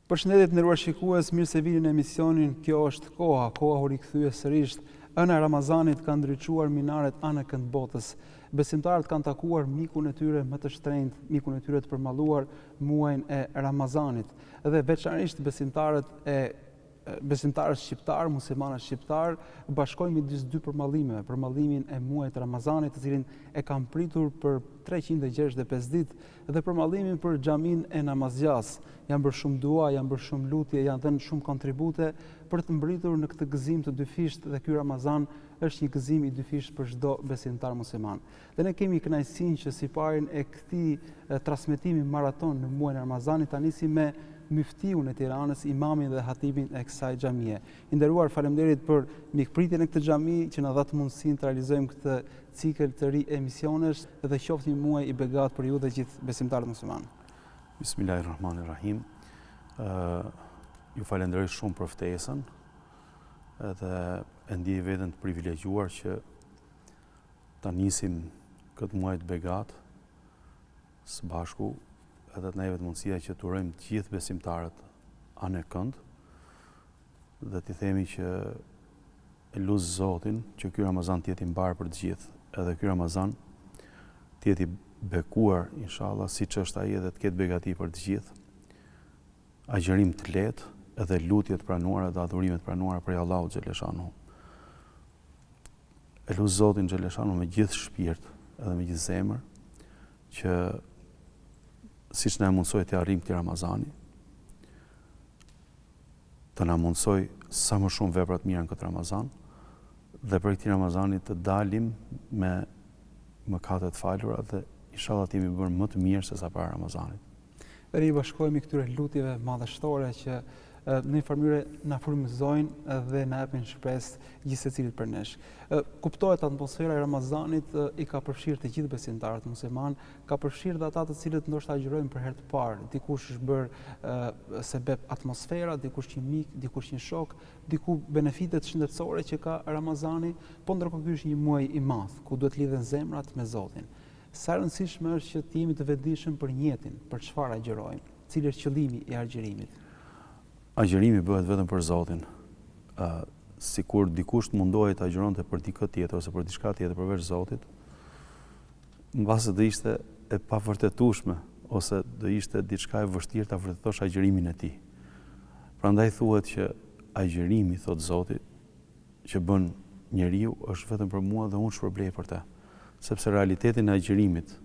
Përshëndetje të nderuar shikues, mirë se vini në emisionin Kjo është koha u rikthye sërish. Ëna e Ramazanit ka ndriçuar minaret anë kënd botës. Besimtarët kanë takuar mikun e tyre më të shtrenjtë, mikun e tyre të përmalluar muajin e Ramazanit. Dhe veçanërisht besimtarët shqiptar, muslimanët shqiptar, bashkojnë midis dy përmallimeve, përmallimin e muajit Ramazanit, të cilin e kanë pritur për 365 ditë dhe përmallimin për xhamin e namazgjas. Janë bërë shumë dua, janë bërë shumë lutje, janë dhënë shumë kontribute për të mbritur në këtë gëzim të dyfisht dhe ky Ramazan është një gëzim i dyfisht për çdo besimtar musliman. Dhe ne kemi kënaqësinë që siparin e këtij transmetimi maraton në muajin e Ramazanit ta nisim me myftiun e Tiranës, imamin dhe hatibin e kësaj xhamie. I nderuar, faleminderit për mikpritjen e këtë xhami që na dha të mundësinë të realizojmë këtë cikël të ri emisionesh dhe qoftë një muaj i begat për ju dhe gjithë besimtarët musliman. Bismillahirrahmanirrahim. Ju falenderoj shumë për ftesën edhe e ndjej veten të privilegjuar që ta nisim këtë muaj të begat së bashku, edhe të na jepet mundësia që të urojmë të gjithë besimtarët anë kënd dhe t'i themi që e lut Zotin që ky Ramazan të jetë i mbar për të gjithë, edhe ky Ramazan të jetë i bekuar inshallah siç është ai edhe të ketë begati për të gjithë. Agjërim të lehtë edhe lutje të pranuara dhe adhurime të pranuara prej Allahut xhaleshanuhu. E lut Zotin xhaleshanuhu me gjithë shpirt edhe me gjithë zemër që siç na mundsoi të arrijmë këtë Ramazani, të na mundsoj sa më shumë vepra të mira në këtë Ramazan dhe për këtë Ramazani të dalim me mëkate të falura dhe inshallah të jemi bërë më të mirë se sa para Ramazanit. Dhe i bashkojmë këtyre lutjeve madhështore që në një farë mënyrë na frymëzojnë dhe na japin shpresë gjithë secilit për nesh. Kuptohet atmosfera e Ramazanit i ka përfshirë të gjithë besimtarët musliman, ka përfshirë dhe ata të cilët ndoshta agjërojnë për herë të parë. Dikush është bërë sebeb atmosfera, dikush një mik, dikush një shok, diku benefitet shëndetësore që ka Ramazani, po ndërkohë ky është një muaj i madh ku duhet lidhen zemrat me Zotin. Sa e rëndësishme është që të jemi të vetëdijshëm për njëtin, për çfarë agjërojmë, cili është qëllimi i agjërimit. Agjërimi bëhet vetëm për Zotin. Sikur dikush mundohet të agjëronte për dikë tjetër ose për diçka tjetër përveç Zotit, mbase do ishte e pavërtetueshme ose do ishte diçka e vështirë ta vërtetosh agjërimin e tij. Prandaj thuhet që agjërimi, thot Zoti, që bën njeriu është vetëm për mua dhe unë shpërblej për të. Sepse realitetin e agjërimit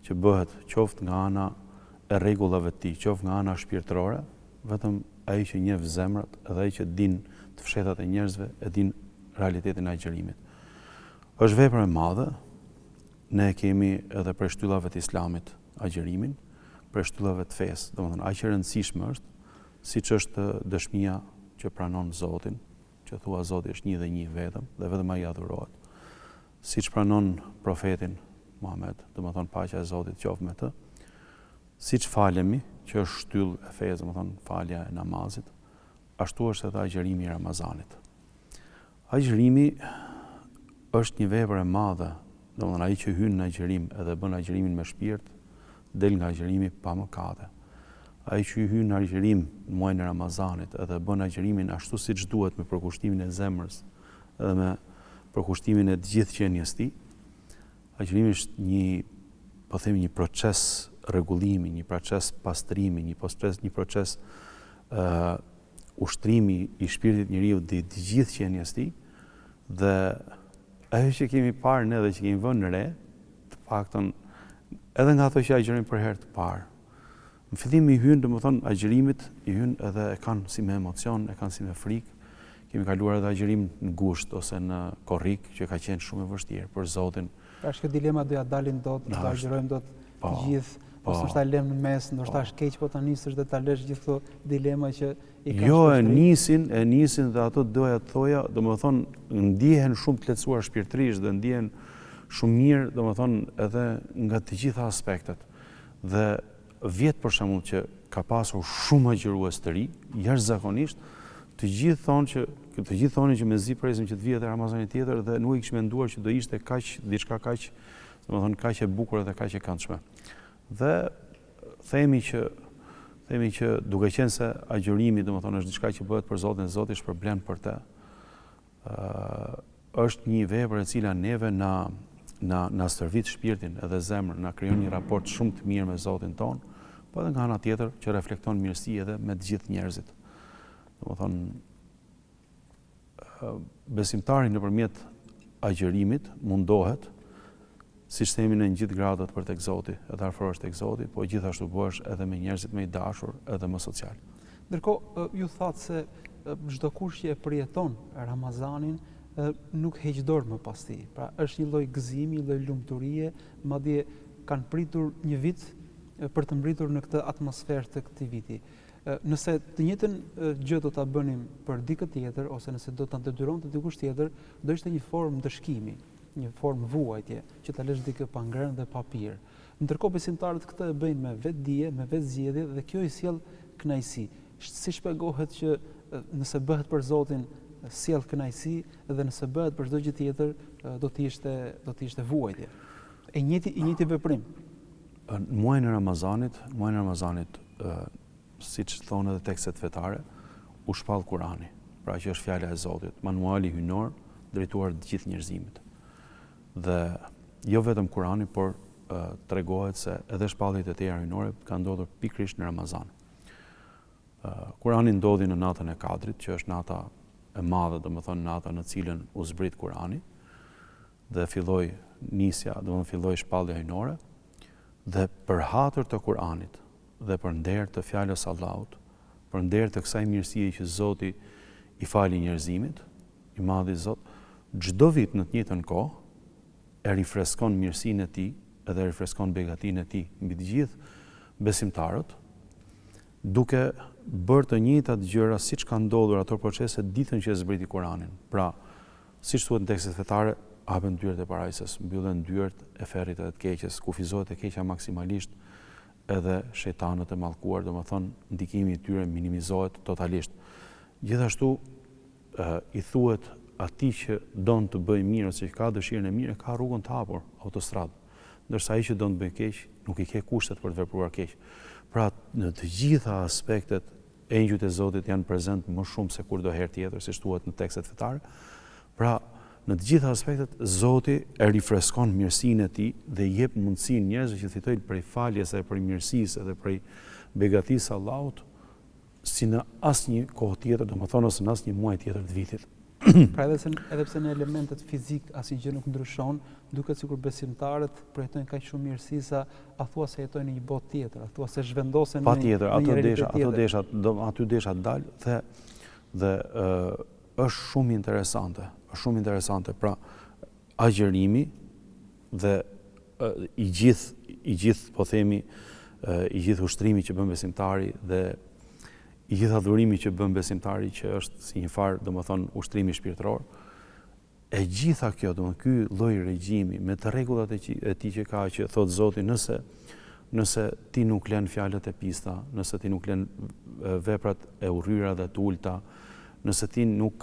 që bëhet qoftë nga ana e rregullave të tij, qoftë nga ana shpirtërore, vetëm ai që njeh zemrat edhe ai që din të fshetat e njerëzve e din realitetin e agjërimit. Është vepër e madhe, ne kemi edhe për shtyllave të Islamit agjërimin, për shtyllave të fesë, domethënë aq e rëndësishme është, siç është dëshmia që pranon Zotin, që thua Zoti është një dhe një vetëm dhe vetëm ai adhurohet. Siç pranon profetin Muhammed, domethënë paqja e Zotit qoftë me të, siç falemi, që është shtyllë e fesë, domethënë falja e namazit, ashtu është edhe agjërimi i Ramazanit. Agjërimi është një vepër e madhe, domethënë ai që hyn në agjërim edhe bën agjërimin me shpirt, del nga agjërimi pa mëkate. Ai që hyn në agjërim në muajin e Ramazanit edhe bën agjërimin ashtu siç duhet me përkushtimin e zemrës edhe me përkushtimin e të gjithë qenies tij, agjërimi është një proces rregullimi, një proces pastrimi, një proces ushtrimi i shpirtit njeriu dhe të gjithë qenies tij dhe ajo që kemi parë ne dhe që kemi vënë në re, të paktën edhe nga ato që agjërojnë për herë të parë. Në fillim i hyn, domethënë agjërimit i hyn edhe e kanë si me emocion, e kanë si me frikë. Kemi kaluar edhe agjërim në gusht ose në korrik që ka qenë shumë e vështirë për Zotin. Është kjo dilema do ja dalin dot, do agjërojmë dot të gjithë. Ose ndoshta lëm në mes, ndoshta është keq po ta nisësh dhe ta lësh gjithë këto dilema që i kanë. Jo, e nisin dhe ato doja të thoja, domethënë ndihen shumë të lehtësuar shpirtërisht dhe ndihen shumë mirë, domethënë edhe nga të gjitha aspektet. Dhe vjet për shembull që ka pasur shumë agjërues të ri, jashtëzakonisht, të gjithë thonë që mezi presim që të vijë te Ramazani tjetër dhe nuk i kishim menduar që do ishte diçka kaq, domethënë kaq e bukur dhe kaq e këndshme. Dhe themi themi që duke qenë se agjërimi, domethënë, është diçka që bëhet për Zotin dhe Zoti shpërblen për të. Është një vepër e cila neve na stërvit shpirtin edhe zemrën, na krijon një raport shumë të mirë me Zotin ton, po edhe nga ana tjetër që reflekton mirësi edhe me të gjithë njerëzit. Domethënë, besimtari nëpërmjet agjërimit mundohet, siç themi në gjithë gradat për tek Zoti, edhe afrohesh tek Zoti, po gjithashtu bëhesh edhe me njerëzit më i dashur, edhe më social. Ndërkohë, ju thatë se çdo kush që e përjeton Ramazanin nuk heq dorë më pas tij. Pra është një lloj gëzimi, një lloj lumturie, madje kanë pritur një vit për të mbritur në këtë atmosferë të këtij viti. Nëse të njëjtën gjë do ta bënim për dikë tjetër ose nëse do ta detyronte dikush tjetër, do ishte një formë dëshkimi, një formë vuajtje, që ta lësh dikë pa ngrënë dhe pa pirë. Ndërkohë besimtarët këtë e bëjnë me vetdije, me vetzgjedhje dhe kjo i sjell kënaqësi. Si shpjegohet që nëse bëhet për Zotin sjell kënaqësi dhe nëse bëhet për çdo gjë tjetër do të ishte vuajtje. I njëjti veprim. Në muajin e Ramazanit, siç thonë edhe tekstet fetare, u shpall Kurani, pra që është fjala e Zotit, manuali hyjnor drejtuar të gjithë njerëzimit. Dhe jo vetëm Kurani, por tregohet se edhe shpalljet e tjera hyjnore kanë ndodhur pikërisht në Ramazan. Kurani ndodhi në natën e Kadrit, që është nata e madhe, domethënë nata në cilën u zbrit Kurani, dhe filloi nisja, domethënë filloi shpallja hyjnore, dhe për hatër të Kuranit dhe për nder të fjalës Allahut, për nder të kësaj mirësie që Zoti i fali njerëzimit, i madhi Zot, çdo vit në të njëjtën kohë e rifreskon mirësinë e tij edhe rifreskon begatinë e tij mbi të gjithë besimtarët, duke bërë të njëjtat gjëra siç kanë ndodhur ato procese ditën që e zbriti Kuranin. Pra, siç thuhet në tekstet fetare, hapen dyert e parajsës, mbyllen dyert e ferrit edhe të keqes, kufizohet e keqja maksimalisht, edhe shejtanët e mallkuar, domethënë ndikimi i tyre minimizohet totalisht. Gjithashtu i thuhet atij që don të bëjë mirë ose që ka dëshirën e mirë, ka rrugën të hapur, autostradë. Ndërsa ai që don të bëjë keq, nuk i ke kushtet për të vepruar keq. Pra, në të gjitha aspektet, engjëjt e Zotit janë prezent më shumë se kurdo herë tjetër, siç thuhet në tekstet fetare. Pra, në të gjitha aspektet, Zoti e rifreskon mirësinë e tij dhe i jep mundësinë njerëzve që fitojnë prej faljes e prej mirësisë edhe prej begatisë së Allahut, si në asnjë kohë tjetër, domethënë ose në asnjë muaj tjetër të vitit. Pra edhe pse në elementet fizik asnjë gjë nuk ndryshon, duket sikur besimtarët projektojnë kaq shumë mirësi sa a thua se jetojnë në një botë tjetër, a thua se zhvendosen në një realitet tjetër. Aty desha të dal dhe është shumë interesante. Pra, agjërimi dhe i gjithë po themi i gjithë ushtrimi që bën besimtari dhe i gjithë adhurimi që bën besimtari, që është si një farë, domethënë, ushtrimi shpirtëror, e gjitha kjo, domethënë, ky lloj regjimi me të rregullat e tij që ka, që thot Zoti, nëse ti nuk lën fjalët e pista, nëse ti nuk lën veprat e urryra dhe të ulta, nëse ti nuk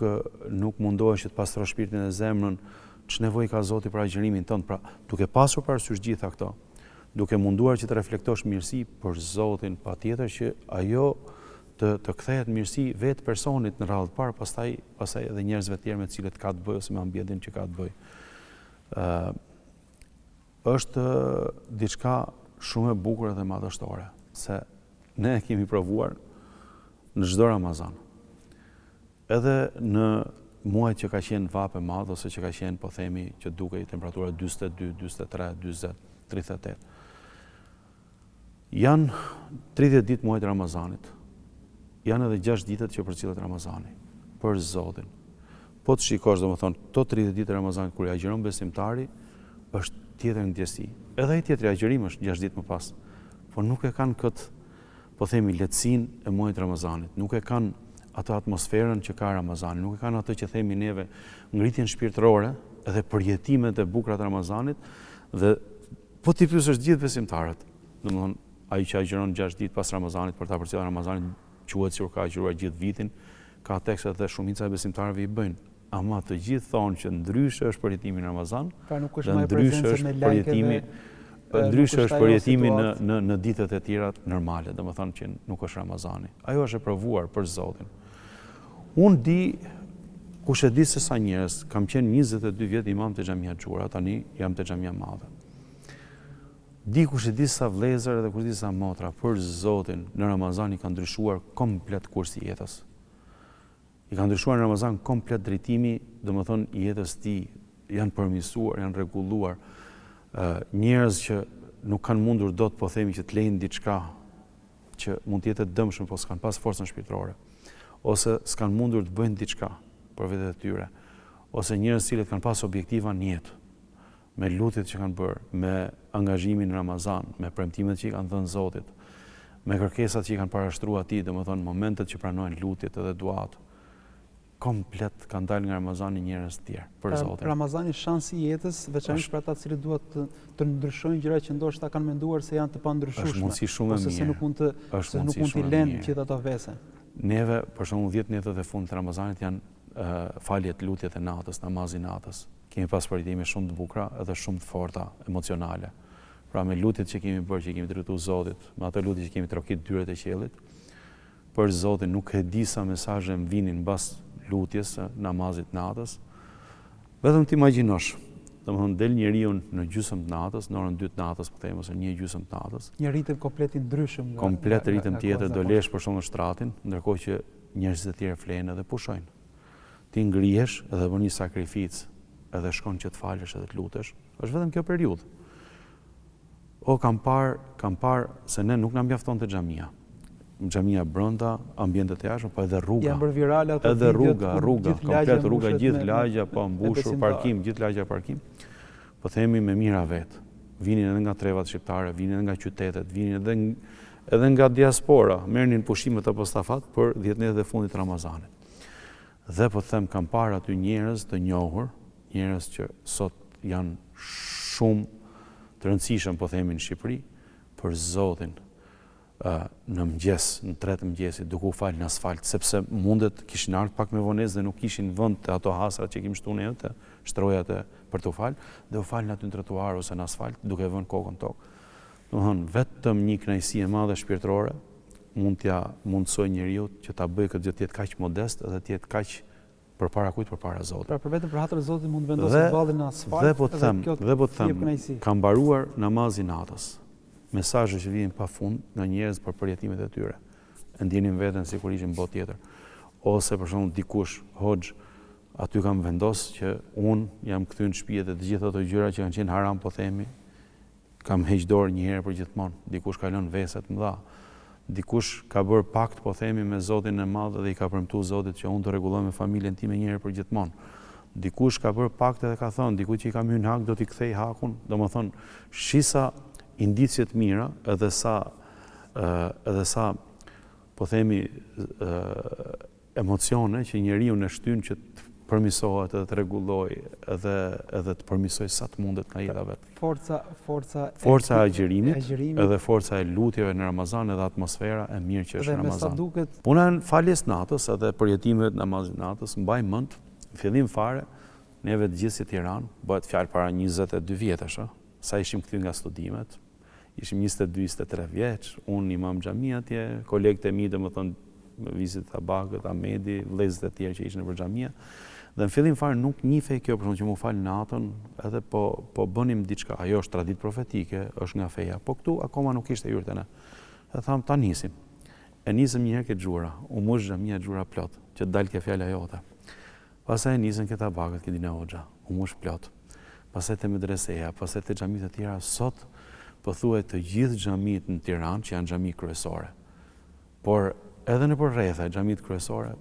mundohesh që të pastrosh shpirtin e zemrën, ç'nevojë ka Zoti për agjërimin tënd? Pra, duke pasur parasysh gjitha këto, duke munduar që të reflektosh mirësi për Zotin, patjetër që ajo të kthehet mirësi vetë personit në radhë të parë, pastaj edhe njerëzve të tjerë me të cilët ka të bëjë ose me ambientin që ka të bëjë. Është diçka shumë e bukur dhe madhështore, se ne e kemi provuar në çdo Ramazan. Edhe në muajt që ka qenë vap e madh ose që ka qenë, po themi, që dukej temperatura 42, 43, 40, 38. Janë 30 ditë muajt e Ramazanit. Janë edhe 6 ditët që përcillet Ramazani, për Zotin. Po të shikosh, domethënë, këto 30 ditë e Ramazanit kur i agjeron besimtari, është tjetër ndjesi. Edhe ai tjetri agjërim është 6 ditë më pas. Por nuk e kanë këtë, po themi, lehtësinë e muajit Ramazanit. Nuk e kanë atë atmosferën që ka Ramazani, nuk e kanë atë që themi neve ngritjen shpirtërore edhe përjetimet e bukura të Ramazanit, dhe po ti pyesësh gjithë besimtarët, domethënë, ai që agjeron 6 ditë pas Ramazanit për ta përcjellur Ramazanin, quhet sikur ka agjëruar gjithë vitin, ka tekstet dhe shumica e besimtarëve i bëjnë. Ama të gjithë thonë që ndryshe është përjetimi në Ramazan, pra nuk është më e prezencë me lajkeve. Ndryshe është përjetimi në ditët e tjera normale, domethënë që nuk është Ramazani. Ajo është e provuar për Zotin. Unë di, kush e di se sa njerëz, kam qenë 22 vjet imam te xhamia Xhura, tani jam te xhamia Madhe. Di kush e di sa vëllezër dhe kush e di sa motra për Zotin në Ramazan i ka ndryshuar komplet kursi i jetës. I ka ndryshuar në Ramazan komplet drejtimi, domethënë i jetës ti janë përmirësuar, janë rregulluar. Njerëz që nuk kanë mundur dot po themi që të lejnë diçka që mund të jetë e dëmshme, po s'kan pas forcën shpirtërore, ose s'kan mundur të bëjnë diçka për vetë të tyre, ose njerëz cilët kanë pas objektiva në jetë, me lutjet që kanë bërë, me angazhimin në Ramazan, me premtimet që i kanë dhënë Zotit, me kërkesat që i kanë parashtruar atij, domethënë momentet që pranojnë lutjet edhe duat, komplet kanë dalë nga Ramazani njerëz të tjerë për Zotin. Ramazani shansi i jetës, veçanërisht për ata të cilët duhet të ndryshojnë gjëra që ndoshta kanë menduar se janë të pandryshueshme. Është mundësi shumë e mirë. Ose se nuk mund t'i lënë gjithë ato vese. Neve, për shembull 10 netët e fundit të Ramazanit janë faljet, lutjet e natës, namazi natës. Kemi pas përjetime shumë të bukura edhe shumë të forta emocionale. Pra me lutjet që kemi bërë, që kemi drejtuar Zotit, me ato lutje që kemi trokit dyert e qiellit, për Zotin nuk e di sa mesazhe më vinin mbas lutjes së namazit natës. Vetëm të imagjinosh, domethënë del njeriu në gjysmë të natës, në orën 2 të natës, po them, ose 1:30 të natës. Një ritëm komplet i ndryshëm. Komplet ritëm tjetër, do lesh për shkak të shtratin, ndërkohë që njerëzit e tjerë flenë edhe pushojnë. Ti ngrihesh edhe bën një sakrificë, edhe shkon që të falësh edhe të lutesh. Është vetëm kjo periudhë. Kam parë se ne nuk na mjafton te xhamia. Xhamia brenda, ambientet e jashtme, po edhe rruga. Janë bërë virale ato edhe rruga, komplet rruga, gjithë lagja, po mbushur, parkim, gjithë lagja parkim. Po themi me mira vet. Vinin edhe nga trevat shqiptare, vinin edhe nga qytetet, vinin edhe nga diaspora, merrnin pushimet apo stafat për 10 ditët e fundit të Ramazanit. Dhe po them kam parë aty njerëz të njohur, njerëz që sot janë shumë të rëndësishëm, po themi në Shqipëri, për Zotin. Në mëngjes, në 3 të mëngjesit, duke u falë në asfalt, sepse mundet kishin ardhur pak me vonesë dhe nuk kishin vend të ato hasrat që kemi shtuar ne të shtrojat për të falë, dhe u falën aty në trotuar ose në asfalt, duke vënë kokën tokë. Domethënë, vetëm një kënaqësi e madhe shpirtërore mund t'ja mundsoj njeriu që ta bëjë këtë gjë të jetë kaq modest dhe të jetë kaq përpara kujt, përpara Zotit. Pra për vetëm për hatër e Zotit mund vendosë vallin në asfalt. Dhe po të them, kam mbaruar namazin natës. Mesazhe që vijnë pafund nga njerëz për përjetimet e tyre. E ndjenin veten sikur ishin botë tjetër. Ose për shembull dikush hoxh aty kam vendosur që un jam kthyr në shtëpi dhe të gjitha ato gjëra që kanë qenë haram, po themi, kam heq dorë një herë për gjithmonë. Dikush ka lënë vese të mëdha. Dikush ka bërë pakt, po themi, me Zotin e Madh dhe i ka premtuar Zotit që unë të rregulloj me familjen time një herë për gjithmonë. Dikush ka bërë pakt dhe ka thënë, dikujt që i kam hyrë hak do t'i kthej hakun, domethënë shisa indicje të mira edhe sa po themi emocione që njeriu në shtyn që të përmirësohet edhe të rregullojë edhe të përmirësojë sa të mundet nga jeta vet. Forca e agjerimit, edhe forca e lutjeve në Ramazan edhe atmosfera e mirë që është në Ramazan. Puna e faljes natës edhe përjetimet namazit natës mbaj mend në fillim fare neve të gjithë si Tiranë, bëhet fjalë para 22 vjetësh, sa ishim kthyer nga studimet. Ishim 22-23 vjeç, unë imam xhamia atje, kolegët e mi domethënë vizit Tabakët, Ahmedi, vëllezërit e tjerë që ishin në xhamia. Dhe në fillim fare nuk njihej kjo për shkak që mu fal natën, edhe po bënim diçka. Ajo është traditë profetike, është nga feja, po këtu akoma nuk ishte hyrë te ne. E tham ta nisim. E nisëm një herë ke Xhura, u mush xhamia Xhura plot, që të dalë ke fjala jote. Pastaj nisën ke Tabakët, ke Dina Hoxha, u mush plot. Pastaj te medreseja, pastaj te xhamitë të tjera, sot po thuhet të gjithë xhamitë në Tiranë që janë xhami kryesore. Por edhe nëpër rretha xhamitë kryesore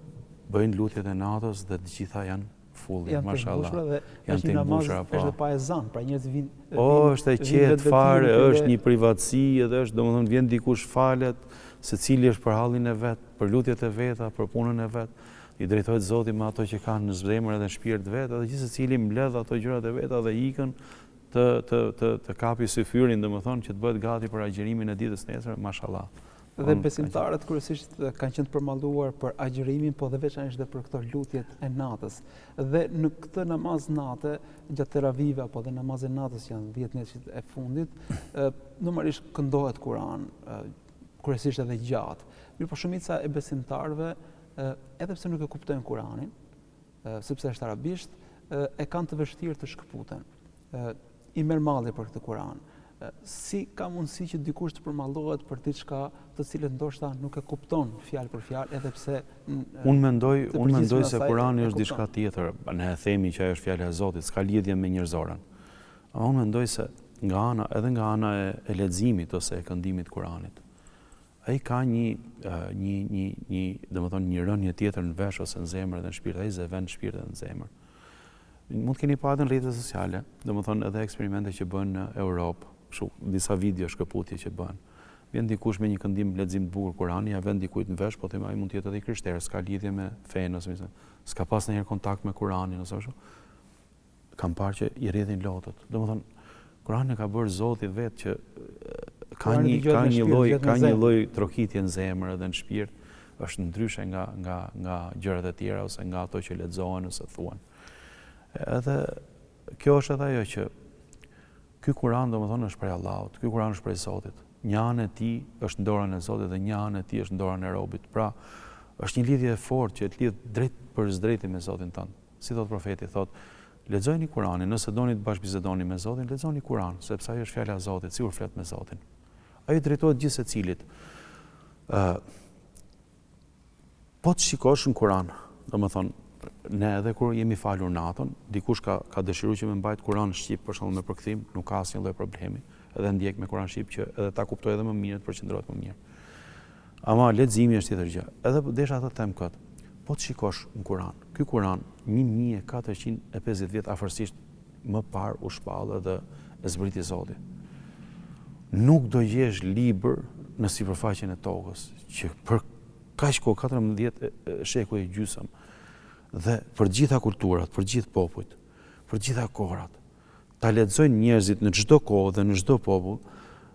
bëjnë lutjet e natës dhe të gjitha janë full, mashallah. Janë të mbushura, po. Është pa ezan, pra njerëz vinë. Është e qetë fare, është një privatësi, edhe është domethënë vjen dikush falet, secili është për hallin e vet, për lutjet e veta, për punën e vet. I drejtohet Zotit me ato që kanë në zemër edhe në shpirt vet, edhe gjithë secili mbledh ato gjërat e veta dhe ikën të kapi syfyrin, domethënë që të bëhet gati për agjërimin e ditës nesër, mashallah. Dhe besimtarët kryesisht kanë qenë të përmalluar për agjërimin, po dhe veçanërisht dhe për këto lutjet e natës. Dhe në këtë namaz natë, gjatë teravive apo dhe namazet natës janë 10 nesër e fundit, normalisht këndohet Kur'an, kryesisht edhe gjatë. Mirë, po shumica e besimtarëve, edhe pse nuk e kuptojnë Kur'anin, sepse është arabisht, e kanë të vështirë të shkëputen. I merr malli për këtë Kur'an. Si ka mundësi që dikush të përmallohet për diçka të cilën ndoshta nuk e kupton fjalë për fjalë, edhe pse unë mendoj se Kurani është diçka tjetër. Ne e themi që ajo është fjala e Zotit, s'ka lidhje me njerëzoren. Ama unë mendoj se edhe nga ana e leximit ose e këndimit të Kuranit, ai ka domethënë një rënje tjetër në vesh ose në zemër dhe në shpirt, ai zëvend shpirtin dhe në zemër. Mund të keni parë në rrjetet sociale, domethënë edhe eksperimente që bëhen në Europë, disa video shkëputje që bëhen. Vjen dikush me një këndim lexim të bukur Kurani, ja vend dikujt në vesh, po them ai mund të jetë edhe i krishterë, s'ka lidhje me fenë ose s'ka pas ndonjëherë kontakt me Kuranin ose ashtu. Kam parë që i rrjedhin lotët. Domethënë Kurani ka bërë Zoti vetë që ka një lloj trokitje në zemër dhe në shpirt, është ndryshe nga gjërat e tjera ose nga ato që lexohen ose thuhen. Edhe kjo është edhe ajo që ky Kur'an domethënë është prej Allahut, ky Kur'an është prej Zotit. Një anë e tij është në dorën e Zotit dhe një anë e tij është në dorën e robit. Pra, është një lidhje e fortë që të lidh drejt për drejtë me Zotin tënd. Si thot profeti, thot, lexojini Kur'anin, nëse doni të bashkëbisedoni me Zotin, lexoni Kur'an, sepse ajo është fjala e Zotit, sigur flet me Zotin. Ai drejtohet gjithë secilit. Po të shikosh në Kur'an, domethënë ne edhe kur jemi falur natën, dikush ka dëshiruar që me mbajt Kur'an shqip për shembull me përkthim, nuk ka asnjë lloj problemi, edhe ndjek me Kur'an shqip që edhe ta kuptoj edhe më mirë, të përqendrohet më mirë. Ama leximi është tjetër gjë. Edhe desha të them këtë. Po të shikosh në Kur'an, ky Kur'an 1450 vjet afërsisht më parë u shpall edhe e zbriti Zoti. Nuk do gjesh libër në sipërfaqen e tokës që për kaq kohë 14 shekuj e gjysmë dhe për gjitha kulturat, për gjithë popujt, për gjitha kohrat, ta lexojnë njerëzit në çdo kohë dhe në çdo popull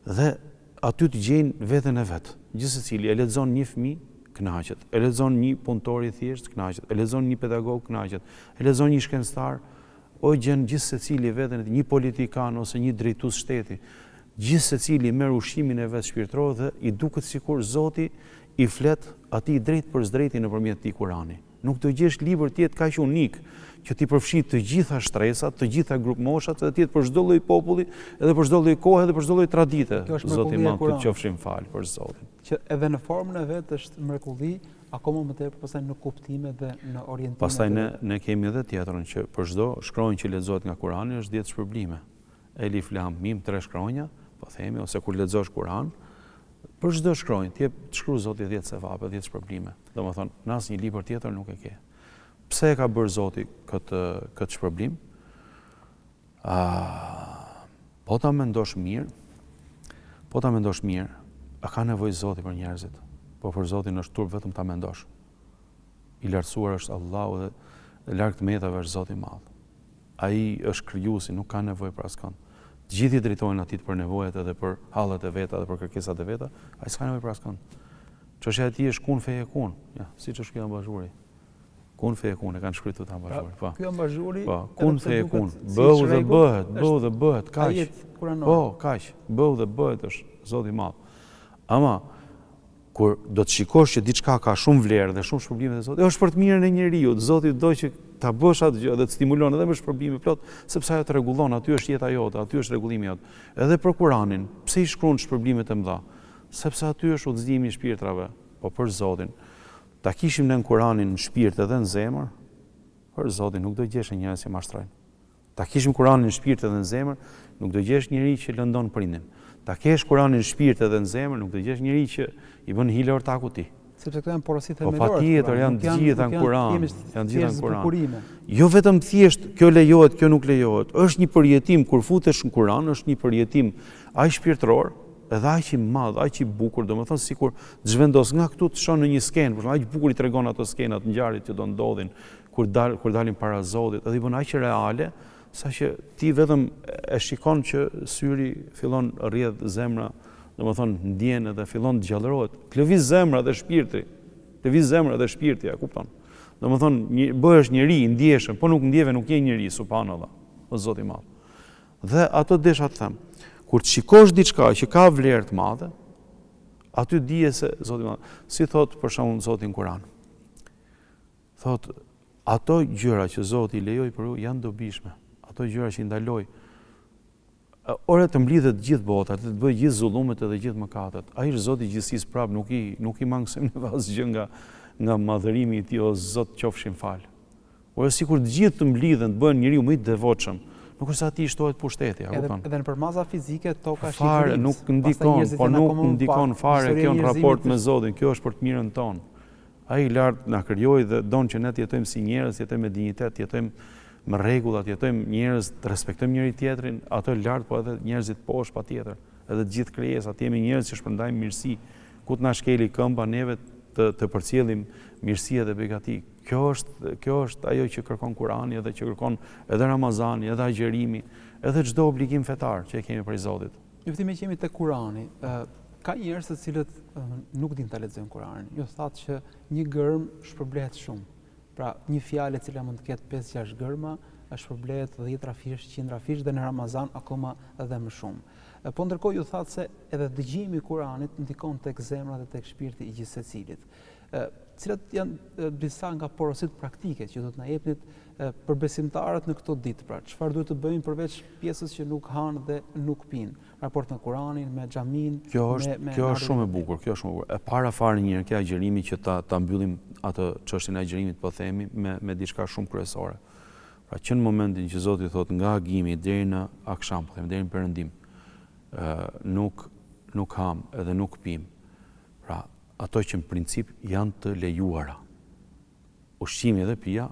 dhe aty të gjejnë veten e vet. Gjithsecili e lexon një fëmijë, kënaqet. E lexon një punëtor i thjesht, kënaqet. E lexon një pedagog, kënaqet. E lexon një shkencëtar, o gjen gjithsecili veten e tij, një politikan ose një drejtues shteti. Gjithsecili merr ushqimin e vet shpirtëror dhe i duket sikur Zoti i flet atij drejt për drejti nëpërmjet këtij Kurani. Nuk do gjesh libër tjetër kaq unik që ti përfshi të gjitha shtresat, të gjitha grupmoshat dhe tjetër për çdo lloj populli, edhe për çdo lloj kohe dhe për çdo lloj tradite. Zoti më të qofshin fal për Zotin. Që edhe në formën e vet është mrekulli, akoma më tepër pastaj në kuptime dhe në orientime. Pastaj ne kemi edhe tjetrën që për çdo shkronjë që lexohet nga Kurani është 10 shpërblime. Elif lam mim 3 shkronja, po themi, ose kur lexosh Kur'an, për çdo shkronjë ti të shkruaj Zoti 10 sevape, 10 shpërblime. Domethënë, në asnjë libër tjetër nuk e ke. Pse e ka bërë Zoti këtë shpërblim? Po ta mendosh mirë, a ka nevojë Zoti për njerëzit? Po për Zotin është turp vetëm ta mendosh. I lartësuar është Allahu dhe larg të metave është Zoti i madh. Ai është krijuesi, nuk ka nevojë për askënd. Të gjithë i drejtojnë atij për nevojat edhe për hallet e veta dhe për kërkesat e veta, ai s'ka nevojë për askënd. Çështja e tij është kun fe kun, ja, siç është ky ambazhuri. Kun fe kun, e kanë shkruar këtu ambazhuri, po. Ky ambazhuri, po, kun fe kun, bëu dhe bëhet, kaq. Po, kaq, bëu dhe bëhet është Zoti i madh. Ama kur do të shikosh që diçka ka shumë vlerë dhe shumë shpërblime të Zotit, është për të mirën e njeriu. Zoti do që ta bësh atë gjë dhe të stimulon edhe me shpërblime plot, sepse ajo të rregullon, aty është jeta jote, aty është rregullimi jot. Edhe për Kur'anin, pse i shkruan shpërblimet e mëdha? Sepse aty është udhëzimi i shpirtrave, po për Zotin. Ta kishim në Kur'anin në shpirt edhe në zemër, për Zotin nuk do gjesh njerëz që mashtrojnë. Ta kishim Kur'anin në shpirt edhe në zemër, nuk do gjesh njerëz që lëndon prindin. Ta kesh Kur'anin në shpirt edhe në zemër, nuk do gjesh njerëz që i bën hile ortakut ti. Sepse këto janë porositë themelore. Po patjetër janë të gjitha në Kur'an, janë të gjitha në Kur'an. Jo vetëm thjesht kjo lejohet, kjo nuk lejohet. Është një përjetim kur futesh në Kur'an, është një përjetim aq shpirtëror, edhe aq i madh, aq i bukur, domethënë sikur të zhvendos nga këtu të shon në një skenë, por aq bukur i tregon ato skenat ngjarjet që do ndodhin kur dalin para Zotit, edhe i bën aq reale, saqë ti vetëm e shikon që syri fillon rrjedh zemra domethënë ndjen edhe fillon të gjallërohet. Lëviz zemra dhe shpirti. Lëviz zemra dhe shpirti, ja kupton. Domethënë bëhesh njeri i ndjeshëm, po nuk ndjeve nuk je njeri, subhanallahu. O Zoti i madh. Dhe ato desha të them, kur të shikosh diçka që ka vlerë të madhe, aty dije se Zoti i madh, si thot për shembull Zoti në Kur'an. Thot ato gjëra që Zoti i lejoi për ju janë dobishme. Ato gjëra që i ndaloi. Ora të mblidhet gjithë bota, të bëjë gjithë zullumet edhe gjithë mëkatet. Ai është Zoti i gjithësisë prap, nuk i mangësim në asgjë nga madhërimi i tij, o Zot qofshin fal. Ora sikur të gjithë të mblidhen, të bëhen njeriu më i devotshëm. Nuk është se atij shtohet pushteti, ja kupton. Edhe në përmaza fizike toka është fare nuk ndikon, po nuk ndikon fare kjo në raport me Zotin. Kjo është për të mirën tonë. Ai i lartë na krijoi dhe don që ne të jetojmë si njerëz, jetojmë me dinjitet, jetojmë me rregullat, jetojmë njerëz, të respektojmë njëri tjetrin, ato lart, po edhe njerëzit poshtë patjetër. Edhe të gjithë krijesat jemi njerëz që shpërndajmë mirësi. Ku të na shkeli këmba neve të përcjellim mirësi dhe begati. Kjo është ajo që kërkon Kurani edhe që kërkon edhe Ramazani, edhe agjerimi, edhe çdo obligim fetar që e kemi prej Zotit. Juftimi që jemi te Kurani, ka njerëz të cilët nuk din ta lexojnë Kuranin. Ju thatë që një gërm shpërblehet shumë. Pra, një fjalë e cila mund të ketë 5-6 gërma, shpërblehet 10 rafish, 100 rafish dhe në Ramazan akoma edhe më shumë. Po ndërkohë ju thatë se edhe dëgjimi i Kuranit ndikon tek zemra dhe tek shpirti i gjithë secilit. Cilat janë disa nga porositë praktike që do të na jepnit për besimtarët në këto ditë, pra çfarë duhet të bëjmë përveç pjesës që nuk hanë dhe nuk pinë, raport me Kuranin, me xhamin, Kjo është shumë e bukur, kjo është shumë e bukur. E para fare një herë kjo agjerimi që ta mbyllim atë çështjen e agjerimit, po themi, me diçka shumë kryesore. Pra që në momentin që Zoti thot nga agimi deri në akşam, po themi deri në perëndim, nuk ham edhe nuk pim. Pra ato që në princip janë të lejuara. Ushqimi dhe pija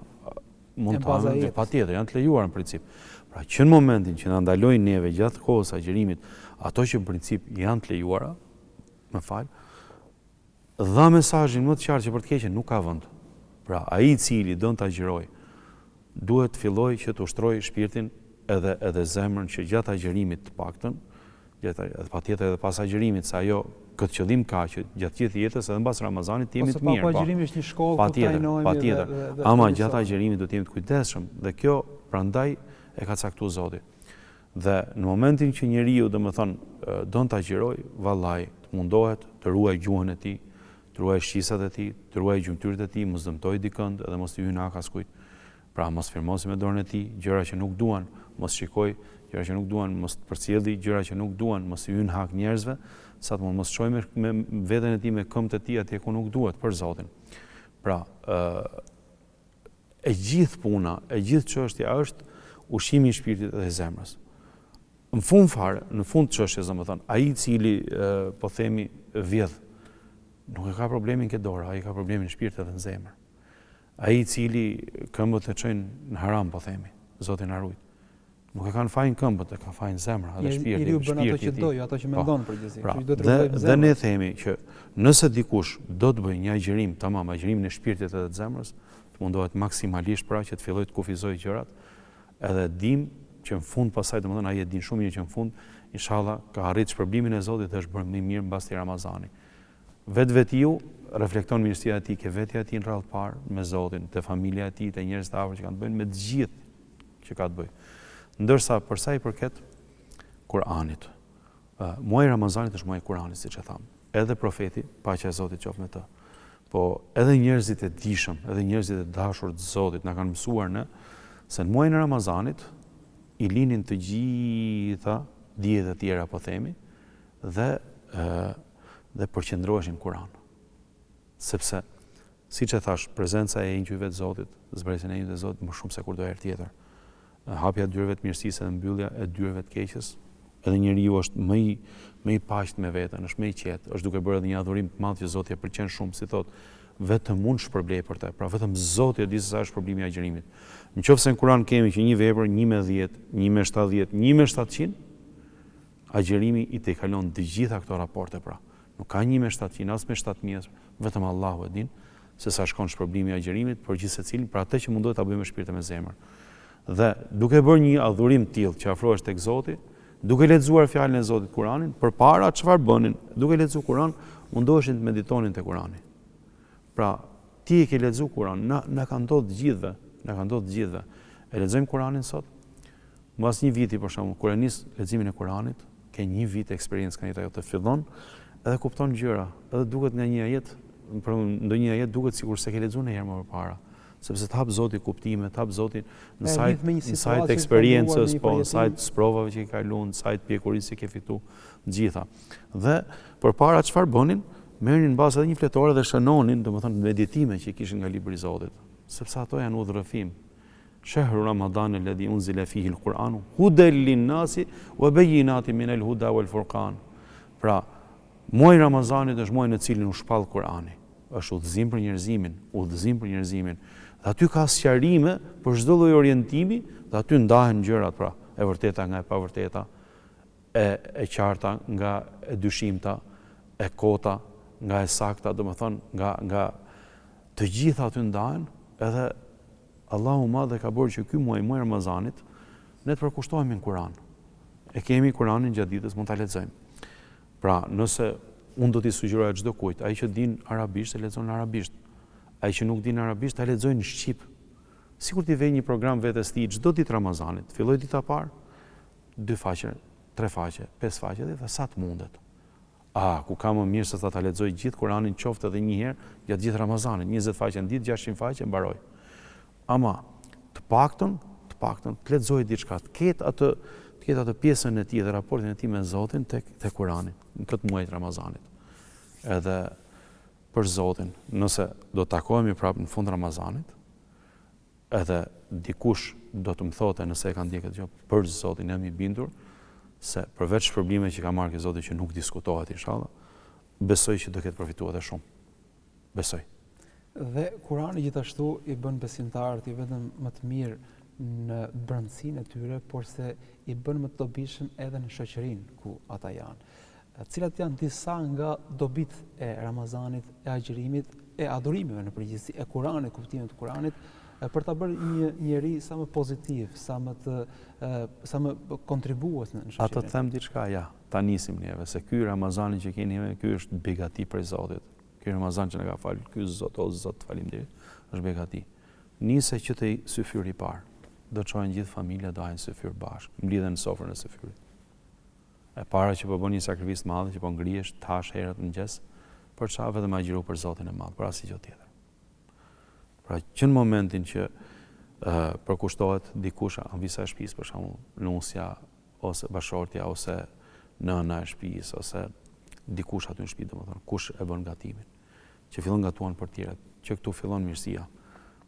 mund të hanë patjetër, janë të lejuara në princip. Pra që në momentin që na ndalojnë neve gjatë kohës agjerimit, ato që në princip janë të lejuara, më fal, dha mesazhin më të qartë që për të keqen nuk ka vend. Pra ai i cili don të agjeroj, duhet të fillojë që të ushtrojë shpirtin edhe zemrën që gjatë agjerimit të paktën, patjetër edhe pas agjerimit, se ajo këtë qëllim ka që gjatë gjithë jetës edhe mbas Ramazanit të jemi të mirë. Po agjerimi është një shkollë ku trajnohemi. Patjetër. Ama gjatë agjerimit do të jemi të kujdesshëm dhe kjo prandaj e ka caktuar Zoti. Dhe në momentin që njeriu domethënë don të agjeroj, vallai të mundohet të ruaj gjuhën e tij, të ruaj shqisat e tij, të ruaj gjymtyrët e tij, mos dëmtoj dikënd edhe mos i hyjë në askujt. Pra mos firmosi me dorën e tij gjëra që nuk duan, mos shikoj gjëra që nuk duan, mos përcjelli gjëra që nuk duan, mos i hyjë në hak njerëzve, sa të mos shkoj me veten e tij me këmbët e tij atje ku nuk duhet për Zotin. Pra, e gjithë puna, e gjithë çështja është ushqimi i shpirtit dhe zemrës. Në fund fare, në fund çështjes, domethënë, ai i cili po themi vjedh, nuk e ka problemin ke dorë, ai ka problemin në shpirt edhe në zemër. Ai i cili këmbët e çojnë në haram, po themi, Zoti na ruaj. Nuk e kanë fajin këmbët, e ka fajin zemra dhe shpirti. Njeriu bën ato që do, jo ato që mendon përgjithësisht. Pra, dhe ne themi që nëse dikush do të bëjë një agjerim, tamam, agjerimin e shpirtit edhe të zemrës, të mundohet maksimalisht pra që të fillojë të kufizojë gjërat, edhe dim që në fund pasaj, domethënë ai e din shumë mirë që në fund, inshallah ka arritur shpërblimin e Zotit dhe është bërë më mirë mbas Ramazani. Vetvetiu reflekton mirësia e tij, ke vetja e tij në radhë parë me Zotin, te familja e tij, te njerëzit e afërt që kanë të bëjnë me të gjithë që ka të bëjë. Ndërsa për sa i përket Kur'anit, muaji Ramazanit është muaji i Kur'anit, siç e tham. Edhe profeti, paqja e Zotit qoftë me të. Po edhe njerëzit e dijshëm, edhe njerëzit e dashur të Zotit na kanë mësuar se në muajin e Ramazanit i linin të gjitha dijet e tjera, po themi, dhe përqendroheshin në Kur'an. Sepse siç e thash, prezenca e engjëjve të Zotit, zbresjen e engjëjve të Zotit më shumë se kurdo herë tjetër. Hapja e dyrave të mirësisë dhe mbyllja e dyrave të keqes, edhe njeriu është më i paqët me veten, është më i qetë, është duke bërë edhe një adhurim të madh që Zoti e pëlqen shumë, si thot, vetëm unë shpërblej për të. Pra vetëm Zoti e di se sa është problemi i agjerimit. Nëse në Kur'an kemi që një vepër 1 me 10, 1 me 70, 1 me 700, agjerimi i te kalon të gjitha këto raporte pra. Nuk ka 1 me 700, as me 7000, vetëm Allahu e din se sa shkon shpërblimi i agjerimit për gjithë secilin, për atë që mundohet ta bëjmë me shpirt e me zemër. Dhe duke bërë një adhurim tillë që afrohesh tek Zoti, duke lexuar fjalën e Zotit Kur'anin, përpara çfarë bënin? Duke lexuar Kur'an, mundoheshin të meditonin te Kur'ani. Pra, ti e ke lexuar Kur'an, na ka ndodhur të gjithëve, E lexojmë Kur'anin sot? Mbas një viti për shembull, kur e nis leximin e Kur'anit, ke një vit eksperiencë kanë ajo të fillon edhe kupton gjëra, edhe duket nga një ajet, për ndonjë ajet duket sikur se ke lexuar një herë më parë, sepse të hap Zoti kuptime, të hap Zoti në sajt eksperiencës, në sajt sprovave që i ka luajtur, në sajt pjekurisë që ke fituar, gjitha. Dhe përpara çfarë bënin? Merrnin bazë edhe një fletore dhe shënonin, domethënë meditime që kishin nga libri i Zotit, sepse ato janë udhërrëfim. Shehru Ramadan alladhi unzila fihi al-Qur'anu hudan lin-nasi wa bayyinatin min al-huda wal-furqan. Pra, muaji i Ramazanit është muaji në cilin u shpall Kur'ani. Është udhëzim për njerëzimin. Dhe aty ka sqarime për çdo lloj orientimi, dhe aty ndahen gjërat, pra, e vërteta nga e pavërteta, e qarta nga e dyshimta, e kota nga e sakta, domethënë nga të gjitha aty ndahen, edhe Allahu Madhe ka bërë që ky muaj i Ramazanit ne të përkushtohemi në Kur'an. E kemi Kur'anin gjatë ditës, mund ta lexojmë. Pra, nëse unë do t'i sugjeroj çdo kujt, ai që din arabisht e lexon arabisht. Ai që nuk din arabisht e lexojë në shqip. Sikur t'i vej një program vetes tij çdo ditë Ramazanit. Filloj dita e parë, 2 faqe, 3 faqe, 5 faqe dhe sa të mundet. Ku ka më mirë se ta lexoj gjithë Kur'anin qoftë edhe një herë gjatë gjithë Ramazanit, 20 faqe në ditë, 600 faqe mbaroj. Ama të paktën të lexojë diçka, të ketë atë pjesën e tij dhe raportin e tij me Zotin te Kurani në këtë muaj të Ramazanit. Edhe për Zotin, nëse do të takohemi prapë në fund Ramazanit, edhe dikush do të më thote nëse e ka ndjekur këtë gjë, për Zotin jam i bindur se përveç shpërblimeve që ka marrë ke Zoti që nuk diskutohet inshallah, besoj që do ketë përfituar edhe shumë. Besoj. Dhe Kurani gjithashtu i bën besimtarët i vetëm më të mirë në brendësinë e tyre, por se i bën më të dobishëm edhe në shoqërinë ku ata janë. Cilat janë disa nga dobit e Ramazanit, e agjërimit, e adhurimeve në përgjithësi, e Kuranit, kuptimit të Kuranit, për ta bërë një njeri sa më pozitiv, sa më kontribues në shoqërinë. Ato them diçka, ja, ta nisim neve, se ky Ramazani që keni neve, ky është begati prej Zotit. Ky Ramazan që na ka falë, ky Zot, o Zot, faleminderit, është begati. Nise që të syfyr i parë, do të çojnë gjithë familja, do hajnë syfyr bashkë, mblidhen në sofrën e syfyrit. E para që po bën një sakrificë të madhe, që po ngrihesh tash herët në mëngjes, për çfarë vetëm agjiru për Zotin e Madh, për asnjë gjë tjetër. Pra që në momentin që përkushtohet dikush anvisa e shtëpisë, për shembull, nusja ose bashortja ose nëna e shtëpisë ose dikush aty në shtëpi, domethënë kush e bën gatimin, që fillon gatuan për tjerët, që këtu fillon mirësia.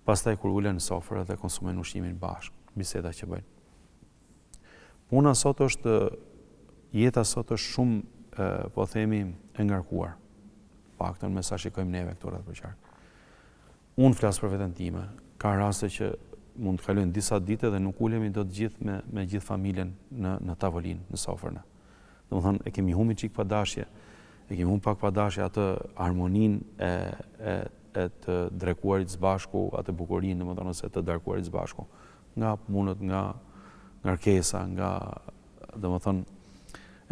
Pastaj kur ulen në sofrë dhe konsumojnë ushqimin bashkë, biseda që bëjnë. Puna sot është, jeta sot është shumë, po themi, e ngarkuar. Paktën me sa shikojmë neve këtu rreth për qark. Unë flas për veten time. Ka raste që mund të kalojnë disa ditë dhe nuk ulemi dot gjithë me gjithë familjen në tavolinë, në sofrën. Domethënë e kemi humbur çik pa dashje. E kemi humbur pak pa dashje atë harmoninë e të drekuarit së bashku, atë bukurinë, domethënë ose të darkuarit së bashku. Nga punët, nga ngarkesa, nga domethënë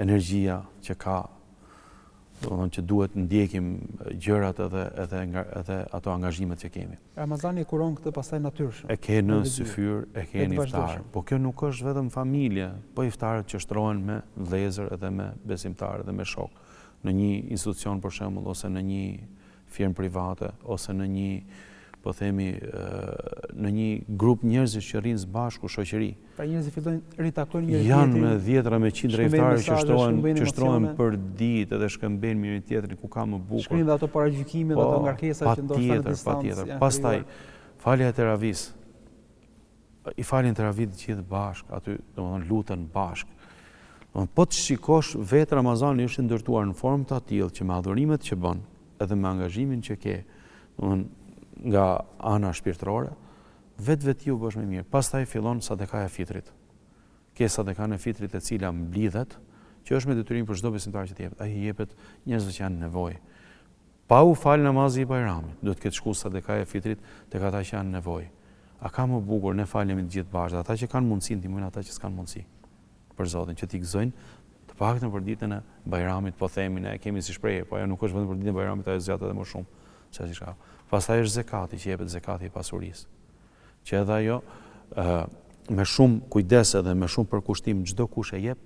energjia që ka, domethënë që duhet ndjekim gjërat edhe ato angazhimet që kemi. Ramazani kuron këtë pastaj natyrshëm. E ke në syfyr, e ke në iftar. Po kjo nuk është vetëm familje, po iftarët që shtrohen me vëllezër edhe me besimtarë edhe me shok. Në një institucion për shembull ose në një firmë private ose në një, po themi, në një grup njerëzish që rrinë së bashku, shoqëri. Pra njerëzit fillojnë ritakojnë njëri tjetrin. Janë me dhjetra, me qindra iftarë që shtrohen për ditë edhe shkëmbejnë njëri tjetrin ku ka më bukur. Shkruajnë dhe ato paragjykime dhe ato ngarkesa që ndoshta në distancë. Patjetër. Pastaj falja e teravis. I falin teravit gjithë bashkë, aty domethënë luten bashkë. Po të shikosh vetë Ramazani është ndërtuar në formë të tillë që me adhurimet që bën, edhe me angazhimin që ke, domethënë nga ana shpirtërore, vetë ju bësh më mirë. Pastaj fillon sadakaja e fitrit. Ke sadakën e fitrit e cila mblidhet, që është me detyrim për çdo besimtar që të jepet. Ai jepet njerëzve që janë në nevojë. Pa u fal namazi i Bajramit, do të ketë shku sadakaja e fitrit tek ata që janë në nevojë. A ka më bukur ne falemi të gjithë bashkë, ata që kanë mundësi ndihmojnë ata që s'kan mundësi. për Zotin, që t'i gëzojnë të paktën për ditën e Bajramit, po themi ne kemi si shprehje, po ajo nuk është vetëm për ditën e Bajramit, ajo zgjat edhe më shumë se diçka. Pastaj është zakati, që jepet zakati i pasurisë. Që edhe ajo me shumë kujdes edhe me shumë përkushtim çdo kush e jep,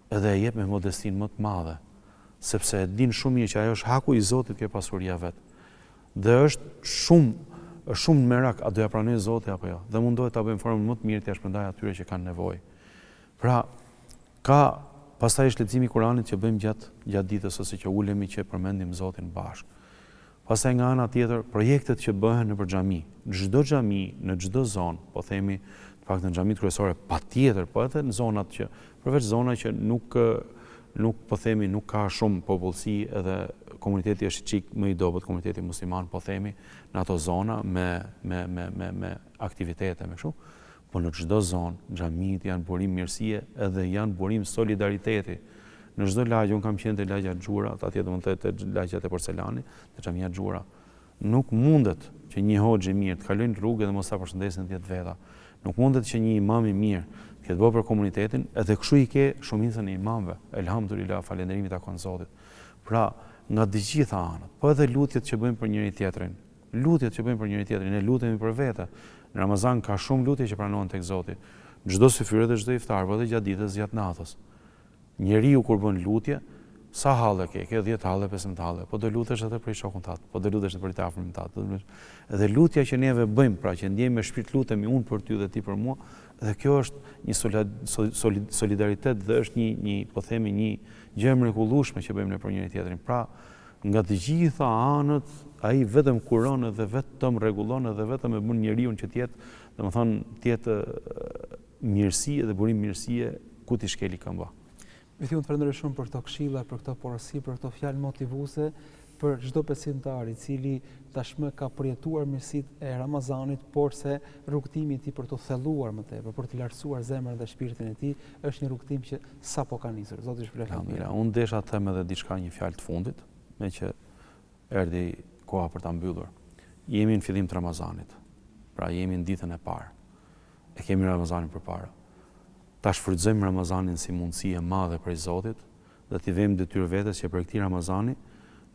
edhe e jep me modestinë më të madhe, sepse e din shumë mirë që ajo është haku i Zotit kjo pasuria vet. Dhe është shumë merak a do ja pranoj Zoti apo jo. Dhe mundohet ta bëjmë formën më të mirë t'ia shpërndaj atyre që kanë nevojë. Pra, pastaj është leximi i Kuranit që bëjmë gjatë ditës ose që ulemi që përmendim Zotin bashkë. Pastaj nga ana tjetër, projektet që bëhen nëpër xhami, çdo xhami, në çdo zonë, po themi, të paktën xhamit kryesore patjetër, po edhe në zonat që përveç zona që nuk po themi nuk ka shumë popullsi edhe komuniteti është çik më i dobët, komuniteti musliman po themi në ato zona me aktivitete me kështu, po në çdo zonë xhamit janë burim mirësie edhe janë burim solidariteti. Në çdo lagje, unë kam qenë te lagja Xhura, atje domethënë te lagjat e porcelanit, te xhamia Xhura. Nuk mundet që një hoxh i mirë të kalojnë rrugë dhe mos ta përshëndesin 10 veta. Nuk mundet që një imam i mirë të ketë bërë për komunitetin, edhe kështu i ke shumicën e imamëve. Elhamdulillah, falënderimi takon Zotit. Pra, nga të gjitha anët, po edhe lutjet që bëjmë për njëri tjetrin. Ne lutemi për vete. Në Ramazan ka shumë lutje që pranohen tek Zoti. Çdo syfyre dhe çdo iftar, po edhe gjatë ditës, gjatë natës. Njeriu kur bën lutje, sa halle ke 10 halle, 15 halle, po do lutesh edhe për shokun tat, po do lutesh edhe për të afërmin tat. Edhe lutja që neve bëjmë, pra që ndjejmë me shpirt lutemi unë për ty dhe ti për mua, dhe kjo është një solidaritet dhe është një po themi një gjë e mrekullueshme që bëjmë ne për njëri tjetrin. Pra, nga të gjitha anët, ai vetëm kuron dhe vetëm rregullon dhe vetëm e bën njeriu që të jetë mirësi dhe burim mirësie ku ti shkeli këmbë. Ju të falenderoj shumë për këto këshilla, për këto porosi, për këto fjalë motivuese për çdo besimtar i cili tashmë ka përjetuar mirësitë e Ramazanit, por se rrugtimi i tij për të thelluar më tepër, për të lartësuar zemrën dhe shpirtin e tij, është një rrugtim që sapo ka nisur. Zoti ju shpëlbej. Unë desha të them edhe diçka, një fjalë të fundit, me që erdhi koha për ta mbyllur. Jemi në fillim të Ramazanit. Pra jemi në ditën e parë. E kemi Ramazanin përpara. Ta shfrytëzojmë Ramazanin si mundësi e madhe prej Zotit dhe t'i vëmë detyrë vetes që për këtij Ramazani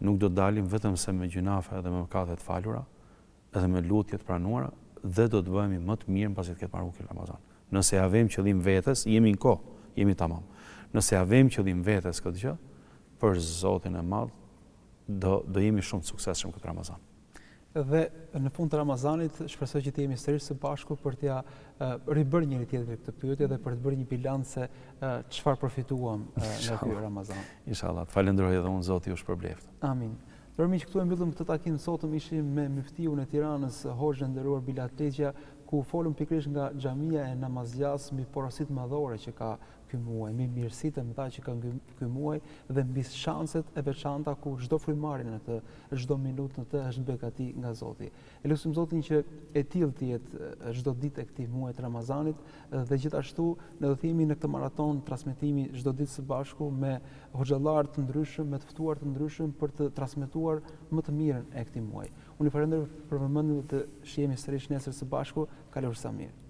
nuk do të dalim vetëm se me gjunafe dhe me mëkate të falura, edhe me lutje të pranuara, dhe do të bëhemi më të mirë pasi të ketë marrë ky Ramazan. Nëse ja vëmë qëllim vetes, jemi në kohë, jemi tamam. Nëse ja vëmë qëllim vetes këtë gjë, për Zotin e madh, do jemi shumë të suksesshëm këtë Ramazan. Dhe në fund të Ramazanit shpresoj që të jemi sërish së bashku për t'ia ribërë njëri tjetrit këtë pyetje dhe për të bërë një bilanc se çfarë përfituam nga ky Ramazan. Inshallah, të falenderoj edhe unë, Zoti ju shpërbleft. Amin. Dërë miq, këtu e mbyllim këtë takim sotëm, ishim me muftiun e Tiranës, hoxhën e nderuar Bilat Lexha, ku folëm pikërisht nga xhamia e Namazjas mbi porositë madhore që ka ky muaj, mbi mirësitë e mëdha që ka ky muaj dhe mbi shanset e veçanta ku çdo frymëmarrje në të, çdo minutë në të është begati nga Zoti. E lutem Zotin që e tillë të jetë çdo ditë e këtij muaji të Ramazanit dhe gjithashtu ne do të jemi në këtë maraton transmetimi çdo ditë së bashku me hoxhallar të ndryshëm, me të ftuar të ndryshëm për të transmetuar më të mirën e këtij muaji. Unë ju falenderoj për vëmendjen dhe të shihemi sërish nesër së bashku. Kalofshi sa mirë.